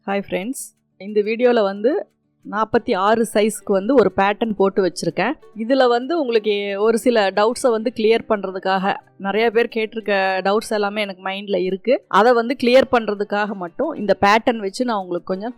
Hi friends, இந்த வீடியோல வந்து 46 சைஸ்க்கு வந்து ஒரு பேட்டர்ன் போட்டு வச்சிருக்கேன். இதுல வந்து உங்களுக்கு ஒரு சில டவுட்ஸை வந்து கிளியர் பண்றதுக்காக நிறைய பேர் கேட்டிருக்க டவுட்ஸ் எல்லாமே எனக்கு மைண்ட்ல இருக்கு. அதை வந்து கிளியர் பண்றதுக்காக மட்டும் இந்த பேட்டர்ன் வச்சு நான் உங்களுக்கு கொஞ்சம்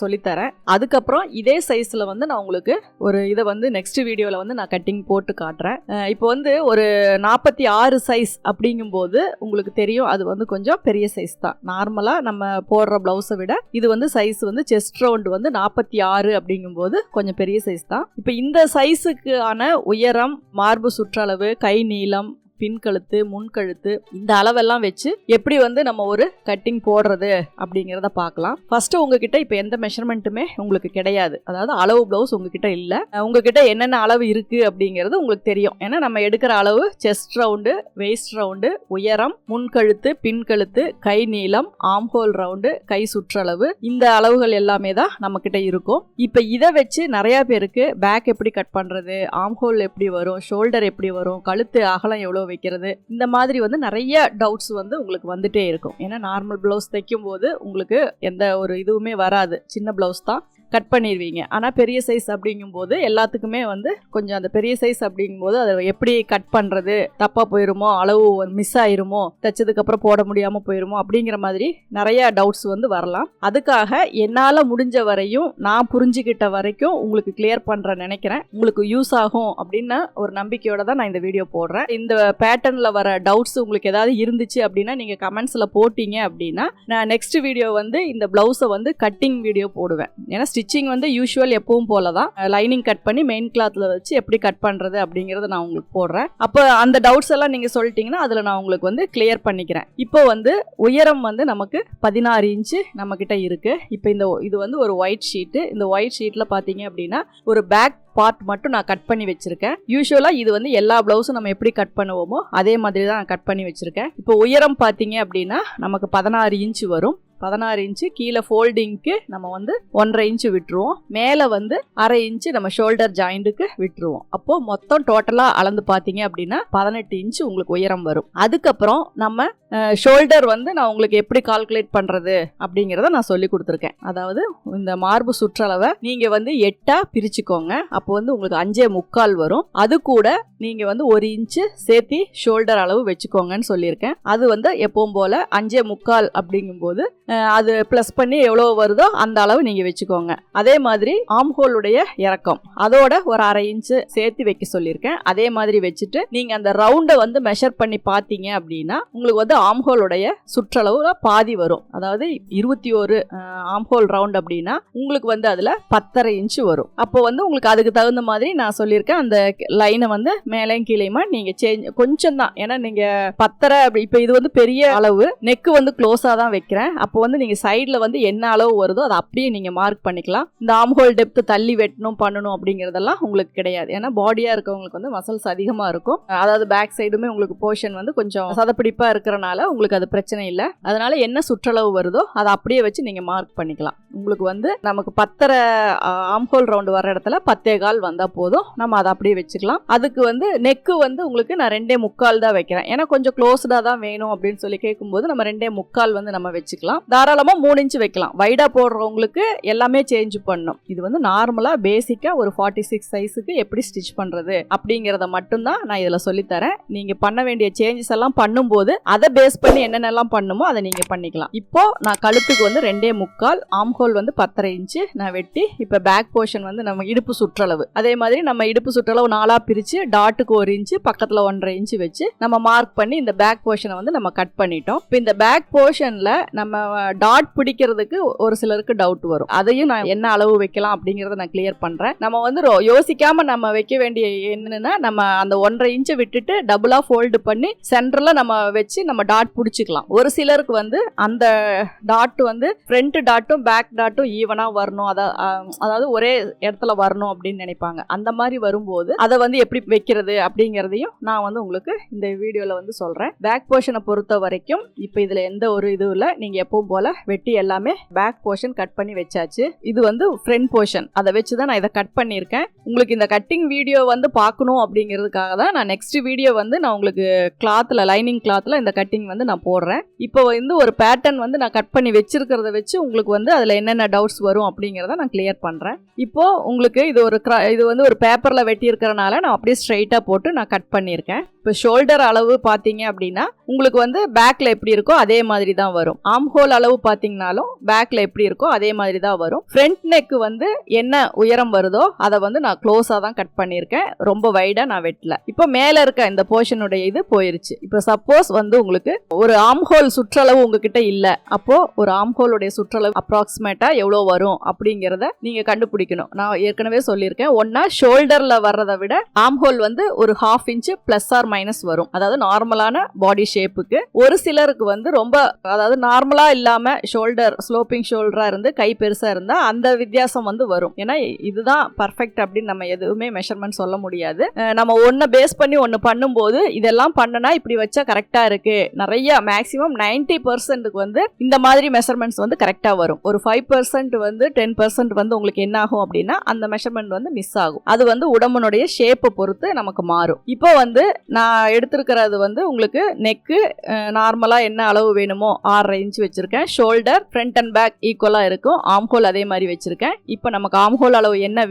சொல்லித்தரேன். அதுக்கப்புறம் இதே சைஸ்ல வந்து நான் உங்களுக்கு ஒரு இதை வந்து நெக்ஸ்ட் வீடியோல வந்து நான் கட்டிங் போட்டு காட்டுறேன். இப்போ வந்து ஒரு 46 சைஸ் அப்படிங்கும்போது உங்களுக்கு தெரியும் அது வந்து கொஞ்சம் பெரிய சைஸ் தான். நார்மலா நம்ம போடுற பிளவுஸை விட இது வந்து சைஸ் வந்து செஸ்ட் ரவுண்ட் வந்து 46 அப்படிங்கும்போது கொஞ்சம் பெரிய சைஸ் தான். இப்போ இந்த சைஸுக்கான உயரம், மார்பு சுற்றளவு, கை நீளம், பின்கழுத்து, முன்கழுத்து, இந்த அளவெல்லாம் வச்சு எப்படி வந்து நம்ம ஒரு கட்டிங் போடுறது அப்படிங்கிறத பார்க்கலாம். ஃபர்ஸ்ட் உங்ககிட்ட இப்போ எந்த மெஷர்மெண்ட்டுமே உங்களுக்கு கிடையாது, அதாவது அளவு பிளவுஸ் உங்ககிட்ட இல்லை. உங்ககிட்ட என்னென்ன அளவு இருக்கு அப்படிங்கிறது உங்களுக்கு தெரியும். ஏன்னா நம்ம எடுக்கிற அளவு செஸ்ட் ரவுண்டு, வெயிஸ்ட் ரவுண்டு, உயரம், முன்கழுத்து, பின்கழுத்து, கை நீளம், ஆம் ஹோல் ரவுண்டு, கை சுற்றளவு, இந்த அளவுகள் எல்லாமே தான் நம்ம கிட்ட இருக்கும். இப்போ இதை வச்சு நிறைய பேருக்கு பேக் எப்படி கட் பண்றது, ஆம் ஹோல் எப்படி வரும், ஷோல்டர் எப்படி வரும், கழுத்து அகலம் எவ்வளோ வைக்கிறது, இந்த மாதிரி வந்து நிறைய டவுட்ஸ் வந்து உங்களுக்கு வந்துட்டே இருக்கும். ஏன்னா நார்மல் பிளவுஸ் தைக்கும் போது உங்களுக்கு எந்த ஒரு இதுவுமே வராது, சின்ன பிளவுஸ் தான் கட் பண்ணிடுவீங்க. ஆனால் பெரிய சைஸ் அப்படிங்கும்போது எல்லாத்துக்குமே வந்து கொஞ்சம் அந்த பெரிய சைஸ் அப்படிங்கும்போது அதை எப்படி கட் பண்ணுறது, தப்பாக போயிருமோ, அளவு மிஸ் ஆயிருமோ, தைச்சதுக்கப்புறம் போட முடியாமல் போயிருமோ அப்படிங்கிற மாதிரி நிறைய டவுட்ஸ் வந்து வரலாம். அதுக்காக என்னால் முடிஞ்ச வரையும் நான் புரிஞ்சுக்கிட்ட வரைக்கும் உங்களுக்கு கிளியர் பண்ணுற நினைக்கிறேன். உங்களுக்கு யூஸ் ஆகும் அப்படின்னு ஒரு நம்பிக்கையோட தான் நான் இந்த வீடியோ போடுறேன். இந்த பேட்டர்னில் வர டவுட்ஸ் உங்களுக்கு ஏதாவது இருந்துச்சு அப்படின்னா நீங்கள் கமெண்ட்ஸில் போட்டீங்க அப்படின்னா நான் நெக்ஸ்ட் வீடியோ வந்து இந்த பிளவுஸை வந்து கட்டிங் வீடியோ போடுவேன். ஏன்னா ஸ்டிச்சிங் வந்து யூஷுவல் எப்பவும் போல தான் லைனிங் கட் பண்ணி மெயின் கிளாத்ல வச்சு எப்படி கட் பண்றது அப்படிங்கறத நான் உங்களுக்கு போடுறேன். அப்போ அந்த டவுட்ஸ் எல்லாம் நீங்க சொல்லிட்டீங்கன்னா அதுல நான் உங்களுக்கு வந்து கிளியர் பண்ணிக்கிறேன். இப்போ வந்து உயரம் வந்து நமக்கு 16 இன்ச்சு நம்ம கிட்ட இருக்கு. இப்போ இது வந்து ஒரு ஒயிட் ஷீட். இந்த ஒயிட் ஷீட்ல பாத்தீங்க அப்படின்னா ஒரு பேக் பார்ட் மட்டும் நான் கட் பண்ணி வச்சிருக்கேன். யூஷுவலா இது வந்து எல்லா பிளவுஸும் நம்ம எப்படி கட் பண்ணுவோமோ அதே மாதிரி தான் நான் கட் பண்ணி வச்சிருக்கேன். இப்போ உயரம் பாத்தீங்க அப்படின்னா நமக்கு 16 இன்ச்சு வரும். 16 இன்ச்சு கீழே ஃபோல்டிங்க்கு நம்ம வந்து 1.5 இன்ச்சு விட்டுருவோம். மேலே வந்து 1/2 இன்ச்சு நம்ம ஷோல்டர் ஜாயிண்ட்டுக்கு விட்டுருவோம். அப்போ மொத்தம் டோட்டலாக அளந்து பார்த்தீங்க அப்படின்னா 18 இன்ச்சு உங்களுக்கு உயரம் வரும். அதுக்கப்புறம் நம்ம ஷோல்டர் வந்து நான் உங்களுக்கு எப்படி கால்குலேட் பண்ணுறது அப்படிங்கிறத நான் சொல்லி கொடுத்துருக்கேன். அதாவது இந்த மார்பு சுற்றளவை நீங்கள் வந்து 8ஆ பிரிச்சுக்கோங்க. அப்போ வந்து உங்களுக்கு 5.25 வரும். அது கூட நீங்கள் வந்து 1 இன்ச்சு சேர்த்தி ஷோல்டர் அளவு வச்சுக்கோங்கன்னு சொல்லியிருக்கேன். அது வந்து எப்பவும் போல் 5.25 அப்படிங்கும்போது அது பிளஸ் பண்ணி எவ்வளோ வருதோ அந்த அளவு நீங்க வச்சுக்கோங்க. அதே மாதிரி ஆம் ஹோலுடைய இறக்கம் அதோட ஒரு 1/2 இன்ச்சு சேர்த்து வைக்க சொல்லியிருக்கேன். அதே மாதிரி வச்சுட்டு நீங்க அந்த ரவுண்டை வந்து மெஷர் பண்ணி பார்த்தீங்க அப்படின்னா உங்களுக்கு வந்து ஆம் ஹோலுடைய சுற்றளவு பாதி வரும். அதாவது 21 ஆம் ஹோல் ரவுண்ட் அப்படின்னா உங்களுக்கு வந்து அதுல 10.5 இன்ச்சு வரும். அப்போ வந்து உங்களுக்கு அதுக்கு தகுந்த மாதிரி நான் சொல்லியிருக்கேன். அந்த லைனை வந்து மேலையும் கீழையுமா நீங்க சேஞ்ச் கொஞ்சம் தான். ஏன்னா நீங்க 10.5 இப்போ இது வந்து பெரிய அளவு, நெக்கு வந்து க்ளோஸா தான் வைக்கிறேன். அப்போ வந்து நீங்க சைடுல வந்து என்ன அளவு வருதோ அதை அப்படியே நீங்க மார்க் பண்ணிக்கலாம். இந்த ஆம் ஹோல் டெப்த் தள்ளி வெட்டணும் பண்ணணும் அப்படிங்கறதெல்லாம் உங்களுக்கு கிடையாது. ஏன்னா பாடியா இருக்கவங்களுக்கு வந்து மசில்ஸ் அதிகமா இருக்கும். அதாவது பேக் சைடுமே உங்களுக்கு போர்ஷன் வந்து கொஞ்சம் சதப்பிடிப்பா இருக்கிறனால உங்களுக்கு அது பிரச்சனை இல்லை. அதனால என்ன சுற்றளவு வருதோ அதை அப்படியே வச்சு நீங்க மார்க் பண்ணிக்கலாம். உங்களுக்கு வந்து நமக்கு 10.5 ஆம் ஹோல் ரவுண்ட் வர இடத்துல 10.25 வந்தா போதும். நம்ம அதை அப்படியே வச்சுக்கலாம். அதுக்கு வந்து நெக்கு வந்து உங்களுக்கு நான் 2.25 தான் வைக்கிறேன். ஏன்னா கொஞ்சம் க்ளோஸ்டா தான் வேணும் அப்படின்னு சொல்லி கேட்கும்போது நம்ம 2.25 வந்து நம்ம வச்சுக்கலாம். தாராளமா 3 இன்ச் வைக்கலாம். வைடா போடுறவங்களுக்கு எல்லாமே சேஞ்ச் பண்ணும். இது வந்து நார்மலா பேசிக்கா ஒரு 46 சைஸுக்கு எப்படி ஸ்டிச் பண்றது அப்படிங்கறத மட்டும்தான் நான் இதுல சொல்லித்தரேன். நீங்க பண்ண வேண்டிய சேஞ்சஸ் எல்லாம் பண்ணும்போது அதை பேஸ் பண்ணி என்னென்னலாம் பண்ணுமோ அதை நீங்க பண்ணிக்கலாம். இப்போ நான் கழுத்துக்கு வந்து 2.25, ஆம் ஹோல் வந்து 10.5 இன்ச்சு நான் வெட்டி இப்போ பேக் போர்ஷன் வந்து நம்ம இடுப்பு சுற்றளவு அதே மாதிரி நம்ம இடுப்பு சுற்றளவு 4ஆ பிரிச்சு டாட்டுக்கு 1 இன்ச்சு பக்கத்துல 1.5 இன்ச்சு வச்சு நம்ம மார்க் பண்ணி இந்த பேக் போர்ஷனை வந்து நம்ம கட் பண்ணிட்டோம். இப்போ இந்த பேக் போர்ஷன்ல நம்ம டாட் பிடிக்கிறதுக்கு ஒரு சிலருக்கு டவுட் வரும். அதையும் நான் என்ன அளவு வைக்கலாம் அப்படிங்கறத நான் கிளியர் பண்றேன். நம்ம வந்து யோசிக்காம நம்ம வைக்க வேண்டிய என்னன்னா நம்ம அந்த 1.5 இன்ச்சை விட்டுட்டு டபுளா ஃபோல்டு பண்ணி சென்டர்ல நம்ம வச்சு நம்ம டாட் பிடிச்சிக்கலாம். ஒரு சிலருக்கு வந்து அந்த டாட் வந்து ஃப்ரண்ட் டாட்டும் பேக் டாட்டும் ஈவனா வரணும், அதாவது ஒரே இடத்துல வரணும் அப்படின்னு நினைப்பாங்க. அந்த மாதிரி வரும்போது அதை வந்து எப்படி வைக்கிறது அப்படிங்கறதையும் நான் வந்து உங்களுக்கு இந்த வீடியோல வந்து சொல்றேன். பேக் போர்ஷனை பொறுத்த வரைக்கும் இப்போ இதுல எந்த ஒரு இதுவும் இல்லை. நீங்க எப்பவும் போல வெட்டி எல்லாமே பேக் போர்ஷன் கட் பண்ணி வச்சாச்சு. இது வந்து ஃப்ரண்ட் போர்ஷன், அதை வச்சுதான் நான் இதை கட் பண்ணியிருக்கேன். உங்களுக்கு இந்த கட்டிங் வீடியோ வந்து பார்க்கணும் அப்படிங்கிறதுக்காக தான் நான் நெக்ஸ்ட் வீடியோ வந்து நான் உங்களுக்கு கிளாத்ல லைனிங் கிளாத்ல இந்த கட்டிங் கட்டிங் வந்து நான் போடுறேன். இப்போ வந்து ஒரு பேட்டர்ன் வந்து நான் கட் பண்ணி வச்சிருக்கிறத வச்சு உங்களுக்கு வந்து அதில் என்னென்ன டவுட்ஸ் வரும் அப்படிங்கிறத நான் கிளியர் பண்ணுறேன். இப்போ உங்களுக்கு இது வந்து ஒரு பேப்பரில் வெட்டி இருக்கிறனால நான் அப்படியே ஸ்ட்ரைட்டாக போட்டு நான் கட் பண்ணியிருக்கேன். இப்போ ஷோல்டர் அளவு பார்த்தீங்க அப்படின்னா உங்களுக்கு வந்து பேக்கில் எப்படி இருக்கோ அதே மாதிரி தான் வரும். ஆர்ம் ஹோல் அளவு பார்த்தீங்கன்னாலும் பேக்கில் எப்படி இருக்கோ அதே மாதிரி தான் வரும். ஃப்ரண்ட் நெக்கு வந்து என்ன உயரம் வருதோ அதை வந்து நான் க்ளோஸாக தான் கட் பண்ணியிருக்கேன், ரொம்ப வைடாக நான் வெட்டல. இப்போ மேலே இருக்க இந்த போர்ஷனுடைய இது போயிருச்சு. இப்போ சப்போஸ் வந்து உங்களுக்கு ஒரு ஆர்ம் ஹோல் சுற்றளவு உங்ககிட்ட இல்லை, அப்போ ஒரு ஆர்ம் ஹோலுடைய சுற்றளவு அப்ராக்சிமேட்டாக எவ்வளோ வரும் அப்படிங்கிறத நீங்கள் கண்டுபிடிக்கணும். நான் ஏற்கனவே சொல்லியிருக்கேன், ஒன்னா ஷோல்டரில் வர்றதை விட ஆர்ம் ஹோல் வந்து ஒரு 1/2 இன்ச்சு ப்ளஸ் ஆர் மைனஸ் வரும். அதாவது நார்மலான பாடி ஷேப்புக்கு. ஒரு சிலருக்கு வந்து ரொம்ப அதாவது நார்மலா இல்லாம ஷோல்டர் ஸ்லோப்பிங் ஷோல்டரா இருந்து கை பெருசா இருந்தா அந்த வித்தியாசம் வந்து வரும். ஏன்னா இதுதான் பர்ஃபெக்ட் அப்படின்னு நம்ம எதுவுமே மெஷர்மெண்ட் சொல்ல முடியாது. நம்ம ஒன்ன பேஸ் பண்ணி ஒன்னு பண்ணும்போது இதெல்லாம் பண்ணனா இப்படி வச்சா கரெக்டா இருக்கு. நிறைய மேக்ஸிமம் 90% வந்து இந்த மாதிரி மெஷர்மெண்ட்ஸ் வந்து கரெக்டா வரும். ஒரு 5% வந்து 10% வந்து உங்களுக்கு என்ன ஆகும் அப்படின்னா அந்த மெஷர்மெண்ட் வந்து மிஸ் ஆகும். அது வந்து உடம்புடைய ஷேப்பை பொறுத்து நமக்கு மாறும். இப்போ வந்து நான் எடுத்திருக்கிறது வந்து உங்களுக்கு நெக்கு நார்மலா என்ன அளவு வேணுமோ 6.5 இன்ச் வச்சிருக்கேன். ஷோல்டர் ஃப்ரண்ட் அண்ட் பேக் ஈக்குவலா இருக்கும். ஆர்ம் ஹோல் அதே மாதிரி வச்சிருக்கேன். இப்போ நமக்கு ஆர்ம் ஹோல் அளவு என்ன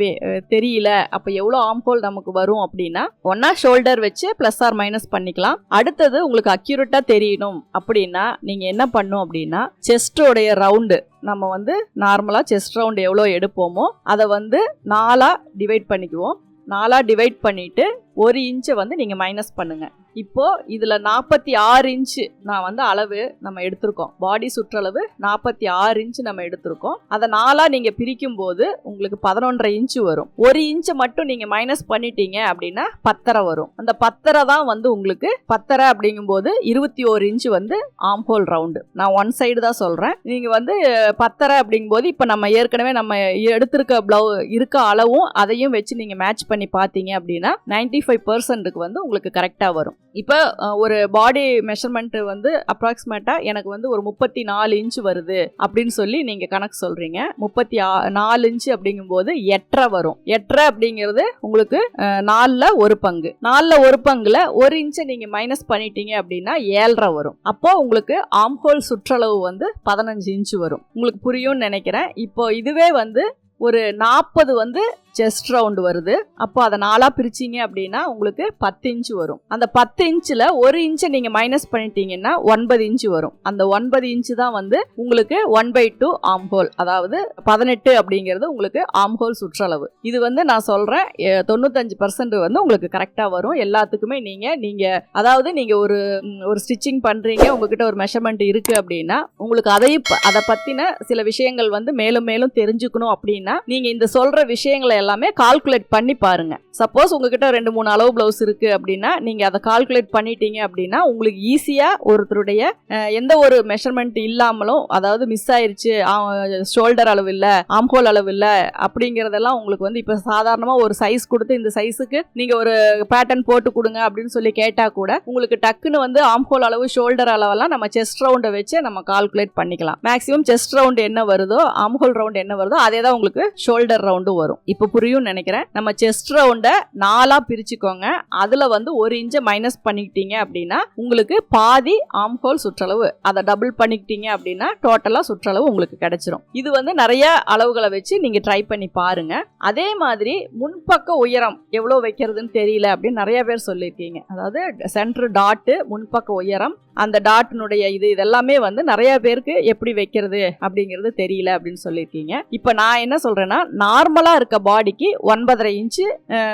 தெரியல, அப்ப எவ்வளவு ஆர்ம் ஹோல் நமக்கு வரும் அப்படின்னா ஒன்னா ஷோல்டர் வச்சு பிளஸ் ஆர் மைனஸ் பண்ணிக்கலாம். அடுத்தது உங்களுக்கு அக்யூரேட்டா தெரியணும் அப்படின்னா நீங்க என்ன பண்ணும் அப்படின்னா செஸ்டோடைய ரவுண்டு நம்ம வந்து நார்மலா செஸ்ட் ரவுண்ட் எவ்வளோ எடுப்போமோ அதை வந்து 4ஆ டிவைட் பண்ணிக்குவோம். 4ஆ டிவைட் பண்ணிட்டு 1 இன்ச்சை வந்து நீங்க மைனஸ் பண்ணுங்க. இப்போ இதுல 46 இன்ச்சு நான் வந்து அளவு நம்ம எடுத்திருக்கோம். பாடி சுற்றளவு 46 இன்ச்சு நம்ம எடுத்திருக்கோம். அதை 4ஆ நீங்க பிரிக்கும் போது உங்களுக்கு 11.5 இன்ச்சு வரும். 1 இன்ச்சை மட்டும் நீங்க மைனஸ் பண்ணிட்டீங்க அப்படின்னா 10.5 வரும். அந்த 10.5 தான் வந்து உங்களுக்கு 10.5 அப்படிங்கும் போது 21 இன்ச்சு வந்து ஆர்ம் ஹோல் ரவுண்டு. நான் ஒன் சைடு தான் சொல்றேன். நீங்க வந்து 10.5 அப்படிங்கும் போது இப்ப நம்ம ஏற்கனவே நம்ம எடுத்திருக்க இருக்க அளவும் அதையும் வச்சு நீங்க மேட்ச் பண்ணி பார்த்தீங்க அப்படின்னா 95% வந்து உங்களுக்கு கரெக்டா வரும். இப்போ ஒரு பாடி மெஷர்மெண்ட் வந்து அப்ராக்சிமேட்டா எனக்கு வந்து ஒரு 34 இன்ச்சு வருது அப்படின்னு சொல்லி நீங்க கணக்கு சொல்றீங்க. 34 இன்ச்சு அப்படிங்கும் போது 8.5 வரும். 8.5 அப்படிங்கிறது உங்களுக்கு 4ல் 1 பங்கு. 4ல் 1 பங்குல 1 இன்ச்சை நீங்க மைனஸ் பண்ணிட்டீங்க அப்படின்னா 7.5 வரும். அப்போ உங்களுக்கு ஆர்ம் ஹோல் சுற்றளவு வந்து 15 இன்ச்சு வரும். உங்களுக்கு புரியும்னு நினைக்கிறேன். இப்போ இதுவே வந்து ஒரு 40 வந்து செஸ்ட் ரவுண்ட் வருது. அப்போ அதை 4ஆ பிரிச்சிங்க அப்படின்னா உங்களுக்கு 10 இன்ச்சு வரும். அந்த 10 இன்ச்சில் 1 இன்ச்சை நீங்கள் மைனஸ் பண்ணிட்டீங்கன்னா 9 இன்ச்சு வரும். அந்த 9 இன்ச்சு தான் வந்து உங்களுக்கு 1/2 ஆர்ம் ஹோல், அதாவது 18 அப்படிங்கிறது உங்களுக்கு ஆர்ம் ஹோல் சுற்றளவு. இது வந்து நான் சொல்கிறேன் 95% வந்து உங்களுக்கு கரெக்டாக வரும். எல்லாத்துக்குமே நீங்கள் அதாவது நீங்கள் ஒரு ஸ்டிச்சிங் பண்ணுறீங்க, உங்ககிட்ட ஒரு மெஷர்மெண்ட் இருக்குது அப்படின்னா உங்களுக்கு அதை பற்றின சில விஷயங்கள் வந்து மேலும் மேலும் தெரிஞ்சுக்கணும் அப்படின்னா நீங்கள் இந்த சொல்கிற விஷயங்களை எல்லாமே கால்குலேட் பண்ணி பாருங்க. சப்போஸ் உங்ககிட்ட 2-3 அளவு பிளவுஸ் இருக்கு அப்படின்னா நீங்க அதை கால்குலேட் பண்ணிட்டீங்க அப்படின்னா உங்களுக்கு ஈஸியா ஒருத்தருடைய எந்த ஒரு மெஷர்மெண்ட் இல்லாமலும், அதாவது மிஸ் ஆயிருச்சு ஷோல்டர் அளவு இல்ல, ஆர்ம் ஹோல் அளவு இல்ல அப்படிங்கறதெல்லாம் உங்களுக்கு வந்து இப்ப சாதாரணமா ஒரு சைஸ் கொடுத்து இந்த சைஸுக்கு நீங்க ஒரு பேட்டர்ன் போட்டு கொடுங்க அப்படின்னு சொல்லி கேட்டா கூட உங்களுக்கு டக்குன்னு வந்து ஆர்ம் ஹோல் அளவு ஷோல்டர் அளவெல்லாம் நம்ம செஸ்ட் ரவுண்டை வச்சு நம்ம கால்குலேட் பண்ணிக்கலாம். மேக்ஸிமம் செஸ்ட் ரவுண்ட் என்ன வருதோ ஆர்ம் ஹோல் ரவுண்ட் என்ன வருதோ அதே தான் உங்களுக்கு ஷோல்டர் ரவுண்டும் வரும். இப்போ புரியும் நினைக்கிறேன். நம்ம செஸ்ட் ரவுண்டை 4ஆ பிரிச்சுக்கோங்க. அதுல வந்து 1 இன்ச்சை மைனஸ் பண்ணிக்கிட்டீங்க அப்படின்னா உங்களுக்கு பாதி ஆர்ம் ஹோல் சுற்றளவு, அதை டபுள் பண்ணிக்கிட்டீங்க அப்படின்னா டோட்டலா சுற்றளவு உங்களுக்கு கிடைச்சிரும். இது வந்து நிறைய அளவுகளை வச்சு நீங்க ட்ரை பண்ணி பாருங்க. அதே மாதிரி முன்பக்க உயரம் எவ்வளவு வைக்கிறதுன்னு தெரியல அப்படின்னு நிறைய பேர் சொல்லியிருக்கீங்க. அதாவது சென்டர் டாட்டு முன்பக்க உயரம், அந்த டாட்டினுடைய இதெல்லாமே வந்து நிறைய பேருக்கு எப்படி வைக்கிறது அப்படிங்கிறது தெரியல அப்படின்னு சொல்லியிருக்கீங்க. இப்போ நான் என்ன சொல்றேன்னா நார்மலா இருக்க பாடிக்கு 9.5 இன்ச்சு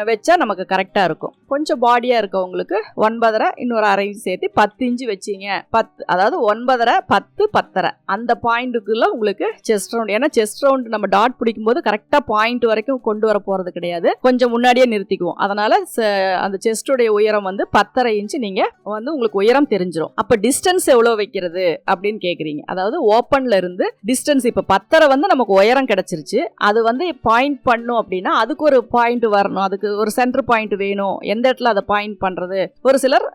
வச்சா நமக்கு கரெக்டா இருக்கும். கொஞ்சம் பாடியா இருக்கவங்களுக்கு 9.5 இன்னொரு 1/2 இன்ச்சு சேர்த்து 10 இன்ச்சு வச்சிங்க. 10 அதாவது 9.5 10 10.5 அந்த பாயிண்ட்டுக்குள்ள உங்களுக்கு செஸ்ட் ரவுண்ட். ஏன்னா செஸ்ட் ரவுண்ட் நம்ம டாட் பிடிக்கும் போது கரெக்டா பாயிண்ட் வரைக்கும் கொண்டு வர போறது கிடையாது, கொஞ்சம் முன்னாடியே நிறுத்திக்குவோம். அதனால அந்த செஸ்டோடைய உயரம் வந்து 10.5 இன்ச்சு நீங்க வந்து உங்களுக்கு உயரம் தெரிஞ்சிடும். அப்ப டிஸ்டன்ஸ் எவ்வளவு வைக்கிறது அப்படின்னு கேக்குறீங்க. அதாவது ஓப்பன்ல இருந்து டிஸ்டன்ஸ் இப்ப 10.5 வந்து நமக்கு உயரம் கிடைச்சிருச்சு. அது வந்து பாயிண்ட் பண்ணும் அப்படின்னா அப்படின்னா அதுக்கு ஒரு பாயிண்ட் வரணும், அதுக்கு ஒரு சென்டர் பாயிண்ட் வேணும். எந்த இடத்துல அதை பாயிண்ட் பண்றது? ஒரு சிலர்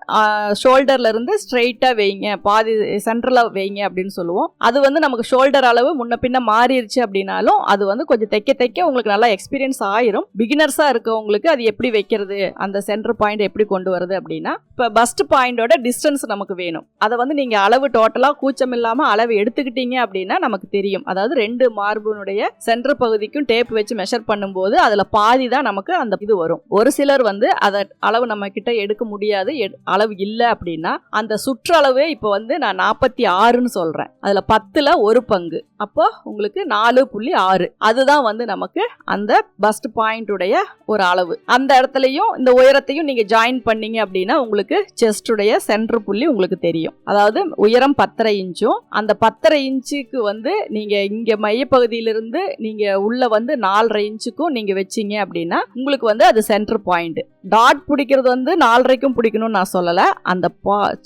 ஷோல்டர்ல இருந்து ஸ்ட்ரெயிட்டா வைங்க, பாதி சென்டர்ல வைங்க அப்படின்னு சொல்லுவோம். அது வந்து நமக்கு ஷோல்டர் அளவு முன்ன பின்ன மாறிடுச்சு அப்படின்னாலும் அது வந்து கொஞ்சம் தைக்க உங்களுக்கு நல்லா எக்ஸ்பீரியன்ஸ் ஆயிரும். பிகினர்ஸா இருக்கவங்களுக்கு அது எப்படி வைக்கிறது, அந்த சென்டர் பாயிண்ட் எப்படி கொண்டு வருது அப்படின்னா, இப்போ பஸ்ட் பாயிண்டோட டிஸ்டன்ஸ் நமக்கு வேணும். அதை வந்து நீங்க அளவு டோட்டலா கூச்சம் இல்லாம அளவு எடுத்துக்கிட்டீங்க அப்படின்னா நமக்கு தெரியும். அதாவது 2 மார்புனுடைய சென்டர் பகுதிக்கும் டேப் வச்சு மெஷர் பண்ணும்போது அதுல பாதி தான் நமக்கு அந்த இது வரும். ஒரு சிலர் வந்து அதை அளவு நம்ம கிட்ட எடுக்க முடியாது, அளவு இல்லை அப்படின்னா அந்த சுற்றளவே இப்போ வந்து நான் 46ன்னு சொல்றேன், அதுல 10ல் 1 பங்கு, அப்போ உங்களுக்கு 4.6. அதுதான் வந்து நமக்கு அந்த பஸ்ட் பாயிண்ட் உடைய ஒரு அளவு. அந்த இடத்துலயும் இந்த உயரத்தையும் நீங்க ஜாயின் பண்ணீங்க அப்படின்னா உங்களுக்கு செஸ்ட் உடைய சென்டர் புள்ளி உங்களுக்கு தெரியும். அதாவது உயரம் 10.5 இன்ச்சும் அந்த 10.5 இன்ச்சுக்கு வந்து நீங்க இங்க மையப்பகுதியிலிருந்து நீங்க உள்ள வந்து 4.5 இன்ச்சுக்கும் நீங்க வச்சீங்க அப்படின்னா உங்களுக்கு வந்து அது சென்டர் பாயிண்ட். டாட் பிடிக்கிறது வந்து 4.5க்கும் பிடிக்கணும்னு நான் சொல்லல, அந்த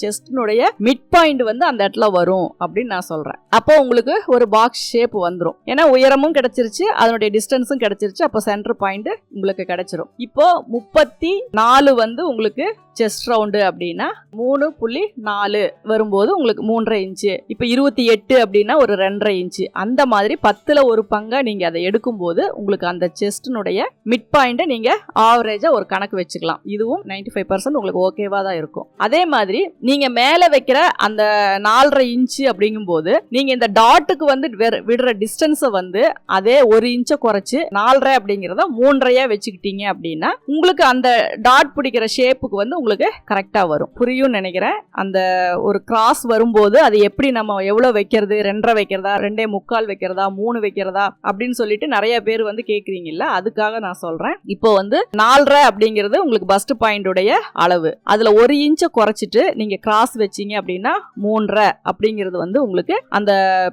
செஸ்டினுடைய மிட் பாயிண்ட் வந்து அந்த இடத்துல வரும் அப்படின்னு நான் சொல்றேன். அப்போ உங்களுக்கு ஒரு பாக்ஸ் ஷேப் வந்துடும். ஏன்னா உயரமும் கிடைச்சிருச்சு, அதனுடைய டிஸ்டன்ஸும் கிடைச்சிருச்சு, அப்போ சென்டர் பாயிண்ட் உங்களுக்கு கிடைச்சிரும். இப்போ 34 வந்து உங்களுக்கு செஸ்ட் ரவுண்டு அப்படின்னா 3.4 வரும்போது உங்களுக்கு 3.5 இன்ச்சு. இப்போ 28 அப்படின்னா ஒரு 2.5 இன்ச்சு. அந்த மாதிரி 10ல் 1 பங்கா நீங்க அதை எடுக்கும்போது உங்களுக்கு அந்த செஸ்டினுடைய மிட் பாயிண்ட்டை நீங்க ஆவரேஜா ஒரு கணக்கு வச்சுக்கலாம். இதுவும் 95% உங்களுக்கு ஓகேவா தான் இருக்கும். அதே மாதிரி நீங்க மேல வைக்கிற அந்த 4.5 இன்ச்சு அப்படிங்கும்போது நீங்க இந்த டாட்டுக்கு வந்து விடுற டிஸ்டன்ஸை வந்து அதே 1 இன்ச்சை குறைச்சு 4.5 அப்படிங்கிறத 3.5 வச்சுக்கிட்டீங்க அப்படின்னா உங்களுக்கு அந்த டாட் பிடிக்கிற ஷேப்புக்கு வந்து உங்களுக்கு கரெக்டா வரும். புரியும் நினைக்கிறேன். அந்த ஒரு கிராஸ் வரும்போது அது எப்படி நம்ம எவ்வளவு வைக்கிறது, 2.5 வைக்கிறதா, 2.25 வைக்கிறதா, 3 வைக்கிறதா அப்படின்னு சொல்லிட்டு நிறைய பேர் வந்து கேக்குறீங்கல்ல, அதுக்காக நான் சொல்றேன். இப்போ வந்து 4.5 அப்படிங்கிறது உங்களுக்கு பஸ்ட் பாயிண்ட் உடைய அளவு. அதுல 1 இன்ச்சை குறைச்சிட்டு நீங்க கிராஸ் வச்சீங்க அப்படின்னா 3.5 அப்படிங்கிறது வந்து உங்களுக்கு அந்த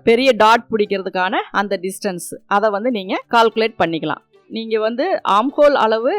பெரிய டாட் பிடிக்கிறதுக்கான அந்த டிஸ்டன்ஸ். அதை வந்து நீங்க கால்குலேட் பண்ணிக்கலாம். நீங்க வந்து ஆம்ஹோல் அளவு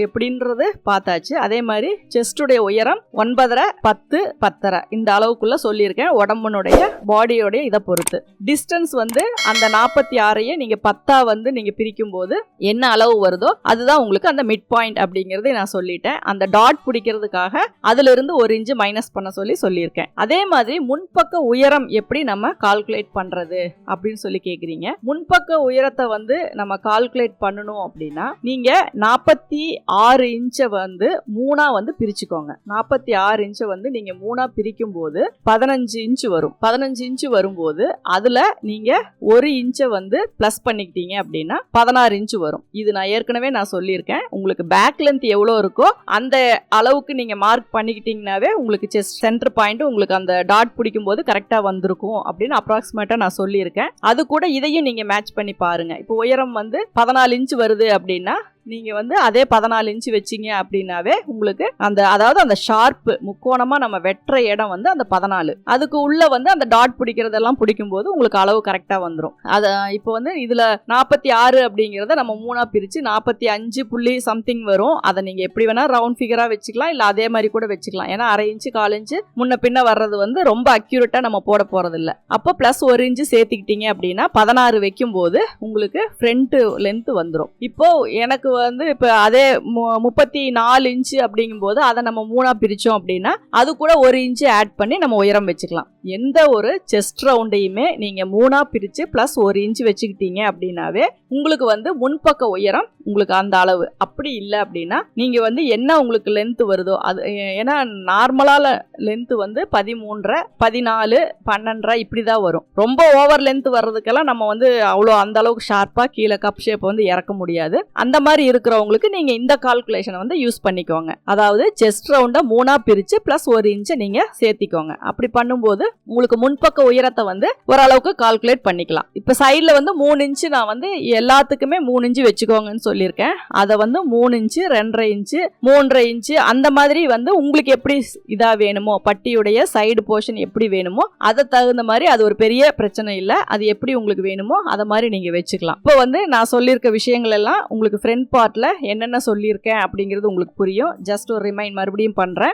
எப்படின்றது பார்த்தாச்சு. அதே மாதிரி செஸ்டுடைய உயரம் 9.5, 10, 10.5 இந்த அளவுக்குள்ள சொல்லியிருக்கேன். உடம்புனுடைய பாடியோடைய இதை பொறுத்து டிஸ்டன்ஸ் வந்து அந்த 46ஐயே நீங்க 10 வந்து நீங்க பிரிக்கும் போது என்ன அளவு வருதோ அதுதான் உங்களுக்கு அந்த மிட் பாயிண்ட் அப்படிங்கறத நான் சொல்லிட்டேன். அந்த டாட் பிடிக்கிறதுக்காக அதுல இருந்து 1 இன்ச்சு மைனஸ் பண்ண சொல்லியிருக்கேன். அதே மாதிரி முன்பக்க உயரம் எப்படி நம்ம கால்குலேட் பண்றது அப்படின்னு சொல்லி கேக்குறீங்க. முன்பக்க உயரத்தை வந்து நம்ம கால்குலேட் பண்ணணும் அப்படின்னா நீங்க 46 இன்ச்சை வந்து 3 வந்து பிரிச்சுக்கோங்க. 46 இன்ச்சை வந்து நீங்க 3 பிரிக்கும் போது 15 இன்ச்சு வரும். 15 இன்ச்சு வரும்போது அதுல நீங்க 1 இன்ச்சை வந்து பிளஸ் பண்ணிக்கிட்டீங்க அப்படின்னா 16 இன்ச்சு வரும். இது நான் ஏற்கனவே சொல்லியிருக்கேன். உங்களுக்கு பேக் லென்த் எவ்வளோ இருக்கோ அந்த அளவுக்கு நீங்க மார்க் பண்ணிக்கிட்டீங்கன்னாவே உங்களுக்கு செஸ்ட் சென்டர் பாயிண்ட் உங்களுக்கு அந்த டாட் பிடிக்கும் போது கரெக்டா வந்திருக்கும் அப்படின்னு அப்ராக்சிமேட்டா நான் சொல்லியிருக்கேன். அது கூட இதையும் நீங்க மேட்ச் பண்ணி பாருங்க. இப்போ உயரம் வந்து 14 இன்ச்சு வருது அப்படின்னா நீங்க வந்து அதே 14 இன்ச்சு வச்சீங்க அப்படின்னாவே உங்களுக்கு அந்த அதாவது அந்த ஷார்ப் முக்கோணமா நம்ம வெட்டுற இடம் வந்து அந்த 14. அதுக்கு உள்ள வந்து அந்த டாட் பிடிக்கிறதெல்லாம் பிடிக்கும் போது உங்களுக்கு அளவு கரெக்டா வந்துடும். அது இப்போ வந்து இதுல 46 அப்படிங்கிறத நம்ம 3 பிரிச்சு 45 புள்ளி சம்திங் வரும். அதை நீங்க எப்படி வேணா ரவுண்ட் ஃபிகரா வச்சுக்கலாம், இல்ல அதே மாதிரி கூட வச்சுக்கலாம். ஏன்னா 1/2 இன்ச்சு 1/4 இன்ச்சு முன்ன பின்ன வர்றது வந்து ரொம்ப அக்யூரேட்டா நம்ம போட போறது இல்லை. அப்போ பிளஸ் 1 இன்ச்சு சேர்த்துக்கிட்டீங்க அப்படின்னா 16 வைக்கும் போது உங்களுக்கு ஃப்ரண்ட் லென்த் வந்துடும். இப்போ எனக்கு வந்து இப்ப அதே 34 இன்ச்சு அப்படிங்கும்போது அதை நம்ம 3 பிரிச்சோம் அப்படின்னா அது கூட 1 இன்ச்சு ஆட் பண்ணி நம்ம உயரம் வச்சுக்கலாம். எந்த ஒரு செஸ்ட் ரவுண்டையுமே நீங்க 3 பிரிச்சு பிளஸ் 1 இன்ச்சு வச்சுக்கிட்டீங்க அப்படின்னாவே உங்களுக்கு வந்து முன்பக்க உயரம் உங்களுக்கு அந்த அளவு. அப்படி இல்லை அப்படின்னா நீங்க வந்து என்ன உங்களுக்கு லென்த் வருதோ அது, ஏன்னா நார்மலால லென்த் வந்து 13, 14, 12 இப்படிதான் வரும். ரொம்ப ஓவர் லென்த் வர்றதுக்கெல்லாம் நம்ம வந்து அவ்வளோ அந்த அளவுக்கு ஷார்ப்பா கீழே கப் ஷேப் வந்து இறக்க முடியாது. அந்த மாதிரி இருக்கிறவங்களுக்கு நீங்க இந்த கால்குலேஷனை வந்து யூஸ் பண்ணிக்கோங்க. அதாவது செஸ்ட் ரவுண்டை 3 பிரிச்சு பிளஸ் 1 இன்ச்சை நீங்க சேர்த்திக்கோங்க. அப்படி பண்ணும்போது உங்களுக்கு முன்பக்க உயரத்தை வந்து ஓரளவுக்கு கால்குலேட் பண்ணிக்கலாம். இப்ப சைட்ல வந்து 3 இன்ச்சு நான் வந்து எல்லாத்துக்குமே 3 இன்ச்சு வச்சுக்கோங்கன்னு சொல்லியிருக்கேன். அதை வந்து 3 இன்ச்சு, 2.5 இன்ச்சு, 3.5 இன்ச்சு அந்த மாதிரி வந்து உங்களுக்கு எப்படி இதா வேணுமோ, பட்டியுடைய சைடு போர்ஷன் எப்படி வேணுமோ அதை தகுந்த மாதிரி, அது ஒரு பெரிய பிரச்சனை இல்லை. அது எப்படி உங்களுக்கு வேணுமோ அதை மாதிரி நீங்க வச்சுக்கலாம். இப்போ வந்து நான் சொல்லியிருக்க விஷயங்கள் எல்லாம் உங்களுக்கு ஃப்ரண்ட் பார்ட்ல என்னென்ன சொல்லியிருக்கேன் அப்படிங்கிறது உங்களுக்கு புரியும். ஜஸ்ட் ஒரு ரிமைண்ட் மறுபடியும் பண்றேன்.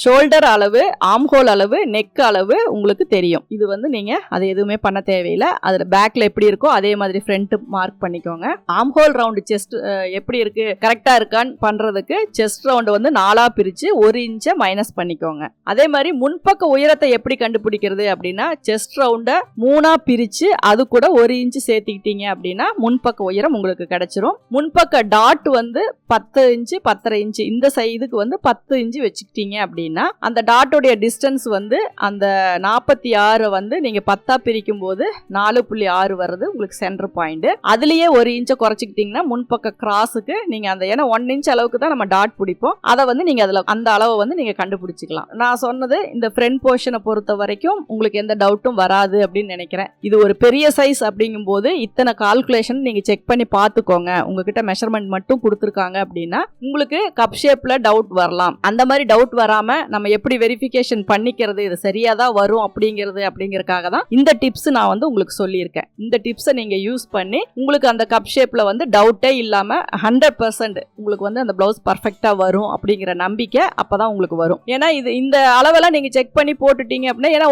ஷோல்டர் அளவு, ஆம்ஹோல் அளவு, நெக் அளவு உங்களுக்கு தெரியும். இது வந்து நீங்க அதை எதுவுமே பண்ண தேவையில்லை. அதுல பேக்ல எப்படி இருக்கோ அதே மாதிரி ஃப்ரண்ட் மார்க் பண்ணிக்கோங்க. ஆம்ஹோல் ரவுண்ட் செஸ்ட் எப்படி இருக்கு கரெக்டா இருக்கான்னு பண்றதுக்கு செஸ்ட் ரவுண்ட் வந்து 4 பிரிச்சு 1 இன்ச்சை மைனஸ் பண்ணிக்கோங்க. அதே மாதிரி முன்பக்க உயரத்தை எப்படி கண்டுபிடிக்கிறது அப்படின்னா செஸ்ட் ரவுண்ட 3 பிரிச்சு அது கூட 1 இன்ச் சேர்த்துக்கிட்டீங்க அப்படின்னா முன்பக்க உயரம் உங்களுக்கு கிடைச்சிரும். முன்பக்க டாட் வந்து 10 இன்ச்சு 10.5 இன்ச்சு இந்த சைடுக்கு வந்து 10 இன்ச்சு வச்சுக்கிட்டீங்க அப்படின்னா அந்த டாட்டோடைய டிஸ்டன்ஸ் வந்து அந்த 46 வந்து நீங்க 10 பிரிக்கும் போது 4.6 வருது உங்களுக்கு சென்டர் பாயிண்ட். அதுலயே 1 இன்ச்சை குறைச்சிக்கிட்டீங்கன்னா முன்பக்க கிராஸுக்கு நீங்க அந்த ஏன்னா 1 இன்ச் அளவுக்கு தான் நம்ம டாட் பிடிப்போம். அதை வந்து நீங்க அதுல அந்த அளவை வந்து நீங்க கண்டுபிடிச்சிக்கலாம். நான் சொன்னது இந்த ஃப்ரண்ட் போர்ஷனை பொறுத்த வரைக்கும் உங்களுக்கு எந்த டவுட்டும் வராது அப்படின்னு நினைக்கிறேன். இது ஒரு பெரிய சைஸ் அப்படிங்கும் போது இத்தனை கால்குலேஷன் நீங்க செக் பண்ணி பார்த்துக்கோங்க. உங்ககிட்ட மெஷர்மெண்ட் மட்டும் கொடுத்துருக்காங்க அப்படின்னா உங்களுக்கு கப் ஷேப்ல டவுட் வரலாம். அந்த மாதிரி டவுட் வராம நம்ம எப்படி வெரிஃபிகேஷன் பண்ணிக்கிறது இது சரியா தான் வரும் அப்படிங்கறதுக்காக தான் இந்த டிப்ஸ் நான் வந்து உங்களுக்கு சொல்லியிருக்கேன். இந்த டிப்ஸை நீங்க யூஸ் பண்ணி உங்களுக்கு அந்த கப் ஷேப்ல வந்து டவுட்டே இல்லாம 100% உங்களுக்கு வந்து அந்த பிளவுஸ் பர்ஃபெக்டா வரும் அப்படிங்கிற நம்பிக்கை அப்பதான் உங்களுக்கு வரும். ஏன்னா இது இந்த அளவெல்லாம் நீங்க செக் பண்ணி போட்டுட்டீங்க அப்படின்னா ஏன்னா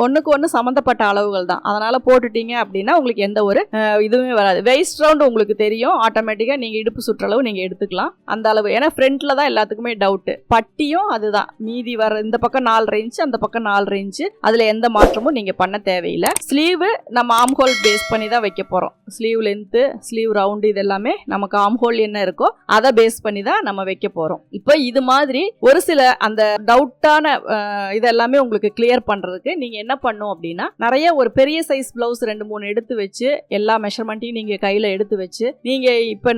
ஒண்ணுக்கு ஒன்று சம்பந்தப்பட்ட அளவுகள் தான். அதனால போட்டுட்டீங்க அப்படின்னா உங்களுக்கு எந்த ஒரு இதுவுமே வராது. வெயிஸ்ட் ரவுண்ட் உங்களுக்கு தெரியும், ஆட்டோமேட்டிக்கா நீங்க இடுப்பு சுற்றளவு நீங்க எடுத்துக்கலாம் அந்த அளவு. ஏன்னா ஃப்ரண்ட்ல தான் எல்லாத்துக்குமே டவுட். பட்டியும் அதுதான், மீதி வர இந்த பக்கம் 4 இன்ச் அந்த பக்கம் 4 இன்ச் அதுல எந்த மாற்றமும் நீங்க பண்ண தேவையில்லை. ஸ்லீவ் நம்ம ஆம் ஹோல் பேஸ் பண்ணி தான் வைக்க போறோம். ஸ்லீவ் லென்த் ஸ்லீவ் ரவுண்ட் இது எல்லாமே நமக்கு ஆம் ஹோல் என்ன இருக்கோ அதை பேஸ் பண்ணி தான் நம்ம வைக்க போறோம். இப்போ இது மாதிரி ஒரு சில அந்த டவுட்டான இதெல்லாமே உங்களுக்கு கிளியர் பண்றதுக்கு நீங்க என்ன பண்ணும் அப்படின்னா நிறைய ஒரு பெரிய சைஸ் பிளவுஸ் 2-3 எடுத்து வச்சு எல்லா மெஷர்மெண்ட்டையும் நீங்க கையில எடுத்து வச்சு நீங்க இப்ப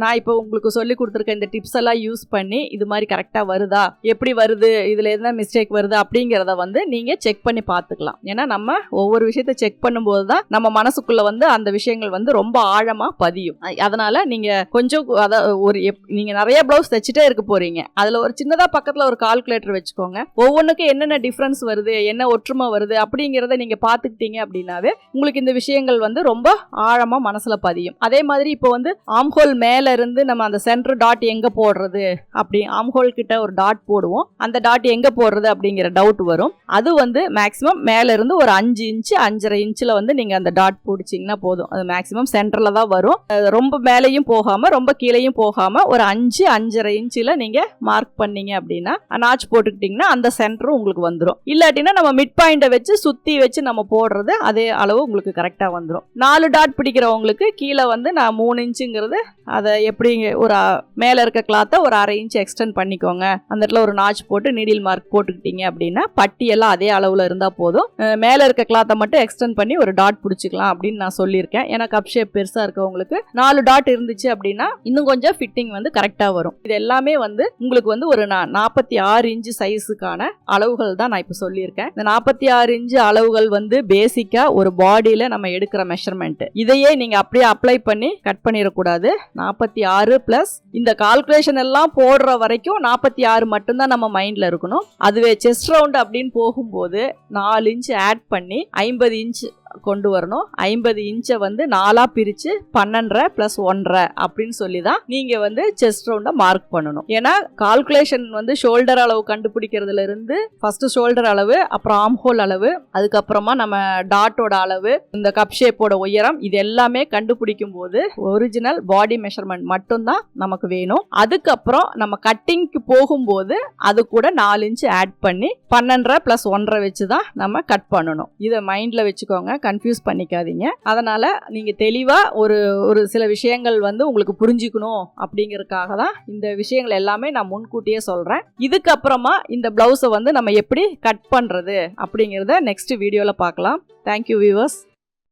நான் இப்போ உங்களுக்கு சொல்லி கொடுத்துருக்க இந்த டிப்ஸ் எல்லாம் யூஸ் பண்ணி இது மாதிரி கரெக்டா வருதா, எப்படி வருது, இதுல என்ன மிஸ்டேக் வருது அப்படிங்கறத வந்து நீங்க செக் பண்ணி பார்த்துக்கலாம். ஏன்னா நம்ம ஒவ்வொரு விஷயத்த செக் பண்ணும்போது தான் நம்ம மனசுக்குள்ள வந்து அந்த விஷயங்கள் வந்து ரொம்ப ஆழமா பதியும். அதனால நீங்க கொஞ்சம் நீங்க நிறைய பிளவுஸ் தைச்சிட்டே இருக்க போறீங்க. அதுல ஒரு சின்னதா பக்கத்துல ஒரு கால்குலேட்டர் வச்சுக்கோங்க. ஒவ்வொன்றுக்கும் என்னென்ன டிஃபரன்ஸ் வருது, என்ன ஒற்றுமை வருது அப்படிங்கறத நீங்க பாத்துக்கிட்டீங்க அப்படின்னாவே உங்களுக்கு இந்த விஷயங்கள் வந்து ரொம்ப ஆழமா மனசுல பதியும். அதே மாதிரி இப்போ வந்து ஆம்ஹோல் மேல இருந்து நம்ம அந்த சென்டர் டாட் எங்க போடுறது அப்படி ஆம்ஹோல் கிட்ட ஒரு டாட் போடுவோம். அந்த டாட் எங்க போடுறது அப்படிங்கிற டவுட் வரும். அது வந்து மேக்ஸிமம் மேல இருந்து ஒரு 5 இன்ச் 5.5 இன்ச்ல வந்து நீங்க அந்த டாட் போடிச்சீங்கன்னா போதும். அது மேக்ஸிமம் சென்டர்ல தான் வரும். ரொம்ப மேலையும் போகாம ரொம்ப கீழையும் போகாம ஒரு 5-5.5 இன்ச்ல நீங்க மார்க் பண்ணீங்க அப்படின்னா நாச் போட்டுக்கிட்டீங்கன்னா அந்த சென்டரும் உங்களுக்கு வந்துடும். இல்லாட்டினா நம்ம மிட் பாயிண்ட வச்சு சுத்தி வச்சு நம்ம போடுறது அதே அளவு உங்களுக்கு கரெக்டா வந்துடும். 4 டாட் பிடிக்கிறவங்களுக்கு கீழே வந்து நான் 3 இன்ச்சுங்கிறது அதை எப்படி ஒரு மேல இருக்க கிளாத்தை ஒரு 1/2 இன்ச் எக்ஸ்டெண்ட் பண்ணிக்கோங்க. அந்த இடத்துல ஒரு நாச் போட்டு நீடில் மார்க் போட்டுக்கிட்டீங்க அப்படின்னா பட்டி எல்லாம் அதே அளவுல இருந்தா போதும். மேல இருக்க கிளாத்தை மட்டும் எக்ஸ்டெண்ட் பண்ணி ஒரு டாட் பிடிச்சிக்கலாம் அப்படின்னு நான் சொல்லியிருக்கேன். ஏன்னா கப் ஷேப் பெருசா இருக்கவங்களுக்கு 4 டாட் இருந்துச்சு அப்படின்னா இன்னும் கொஞ்சம் ஃபிட்டிங் வந்து கரெக்டா வரும். இது எல்லாமே வந்து உங்களுக்கு வந்து ஒரு 46 இன்ச் சைஸுக்கான அளவுகள் தான் நான் இப்ப சொல்லியிருக்கேன். இந்த 46 இன்ச் அளவுகள் வந்து பேசிக்கா ஒரு பாடியில நம்ம எடுக்கிற மெஷர்மெண்ட். இதையே நீங்க அப்படியே அப்ளை பண்ணி கட் பண்ணிடக்கூடாது. 46 பிளஸ் இந்த கால்குலேஷன் எல்லாம் போடுற வரைக்கும் 46 மட்டும்தான் நம்ம மைண்ட்ல இருக்கணும். அதுவே செஸ்ட் ரவுண்ட் அப்படின்னு போகும்போது 4 இன்ச் ஆட் பண்ணி 50 இன்ச் கொண்டு வரணும். 50 இன்ச்சை வந்து 4 பிரிச்சு 12 பிளஸ் 1.5 அப்படின்னு சொல்லி தான் நீங்க வந்து செஸ்ட் ரவுண்ட மார்க் பண்ணணும். ஏன்னா கால்குலேஷன் வந்து ஷோல்டர் அளவு கண்டுபிடிக்கிறதுல இருந்து ஃபர்ஸ்ட் ஷோல்டர் அளவு, அப்புறம் ஆம் ஹோல் அளவு, அதுக்கப்புறமா நம்ம டாட்டோட அளவு, இந்த கப் ஷேப்போட உயரம், இது எல்லாமே கண்டுபிடிக்கும் போது ஒரிஜினல் பாடி மெஷர்மெண்ட் மட்டும்தான் நமக்கு வேணும். அதுக்கப்புறம் நம்ம கட்டிங்க்கு போகும்போது அது கூட 4 இன்ச் ஆட் பண்ணி 12 பிளஸ் 1.5 வச்சு தான் நம்ம கட் பண்ணணும். இதை மைண்ட்ல வச்சுக்கோங்க, கன்ஃபியூஸ் பண்ணிக்காதீங்க. அதனால நீங்க தெளிவா ஒரு சில விஷயங்கள் வந்து உங்களுக்கு புரிஞ்சுக்கணும் அப்படிங்கறதுக்காக தான் இந்த விஷயங்கள் எல்லாமே நான் முன்கூட்டியே சொல்றேன். இதுக்கப்புறமா இந்த பிளவுஸை வந்து நம்ம எப்படி கட் பண்றது அப்படிங்கறத நெக்ஸ்ட் வீடியோல பார்க்கலாம். Thank you viewers.